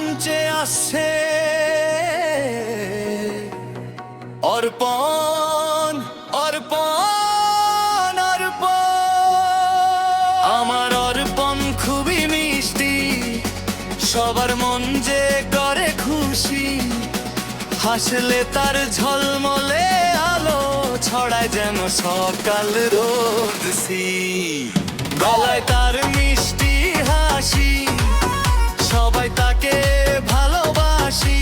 মঞ্চে আসছে অর্পণ অর্পণ অর্পণ। আমার অর্পণ খুবই মিষ্টি, সবার মন যে করে খুশি। হাসলে তার ঝলমলে আলো ছড়ায় যেন সকাল রোদসি। গলায় তার মিষ্টি হাসি, সবাই তাকে ভালোবাসি।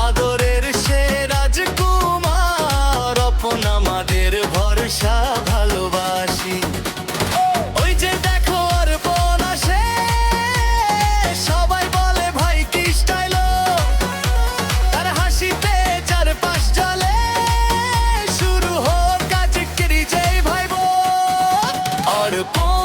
আদরের সে রাজকুমার, অর্পণ আমাদের ভরসা ভালোবাসি। ওই যে দেখো অর্পণ আসে, সবাই বলে ভাই কি স্টাইল। তার হাসিতে চারপাশ জ্বলে, শুরু হোক কাজ করি যেই ভাইব। অর্পণ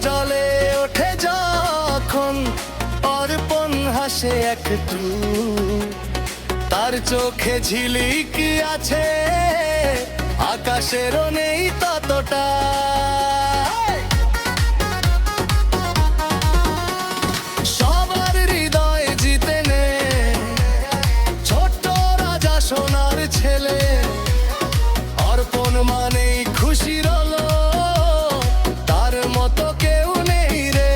জলে ওঠে যখন, অর্পণ হাসে একটু। তার চোখে ঝিলিক আছে, আকাশেরও নেই ততটা। সবার হৃদয় জিতে নে, ছোট্ট রাজা সোনার ছেলে। অর্পণ মানেই খুশির আলো, তার মতো কেউ নেই রে।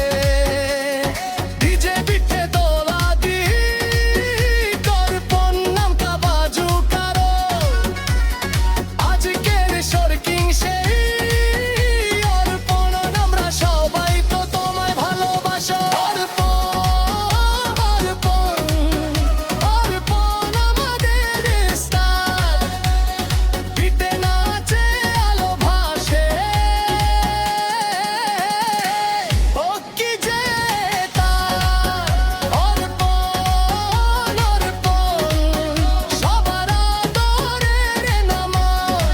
ডিজে পিঠে তোলা দি, অর্পণ নাম কা বাজু কারো। আজকের সরকিং সেই অর্পণ, আমরা সবাই তো তোমায় ভালোবাসো। অর্পণ আমাদের স্টার, পিঠে নাচে আলো ভাসে। ও কি যে তার অর্পণ সবার আদরের নামন।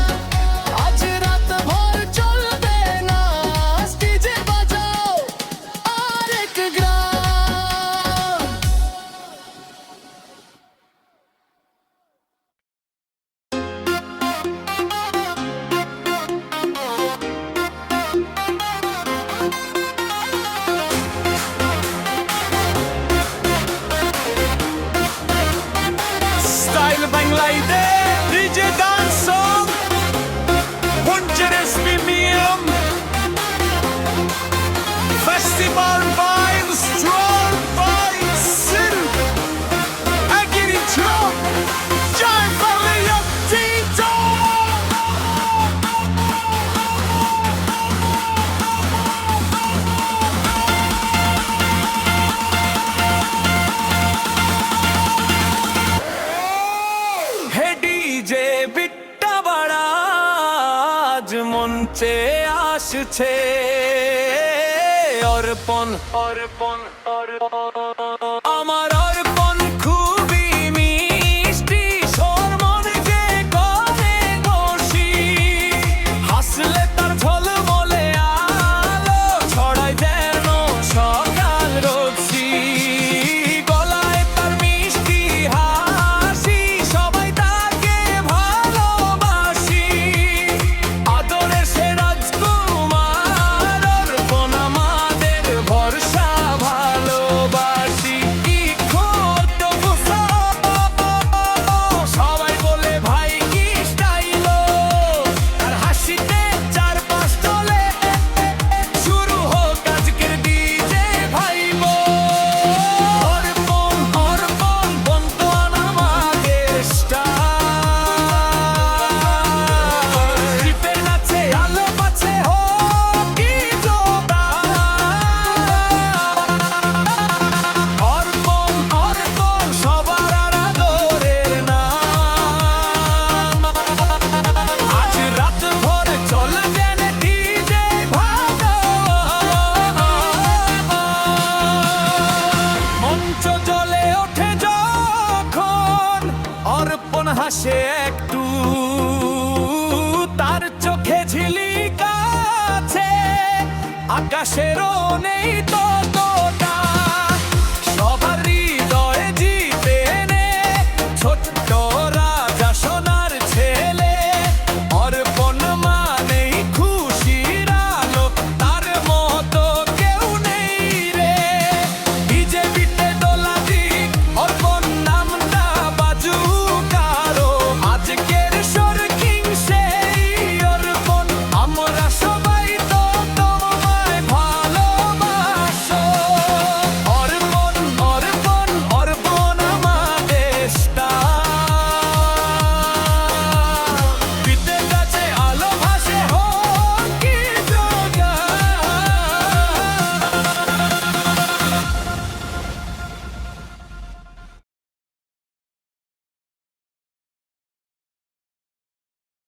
আজ রাত ভর চলবে না, ডিজে বাজাও আরেক গ্রাম। Style Banglaide, DJ Dancehall, Puncheres Mimium, Festival Vibes, Strong Vibes, Silk, Agiri Trump, Jai Valley of Tito. হে ডিজে বিট্টা বাড়া, আজ মঞ্চে আসছে অর্পণ অর্পণ আমার অর্পণ খুবই মিষ্টি, সোর মনে যে করে খুশি। হাসলে তার ঝলমলে আলো ছড়ায় যেন সকাল রোদসি। গলায় তার মিষ্টি হাসি, সবাই তাকে ভালোবাসি। আদরের সে রাজকুমার, অর্পণ আমাদের ভরসা ভালোবাসি। আকাশেরও নেই তো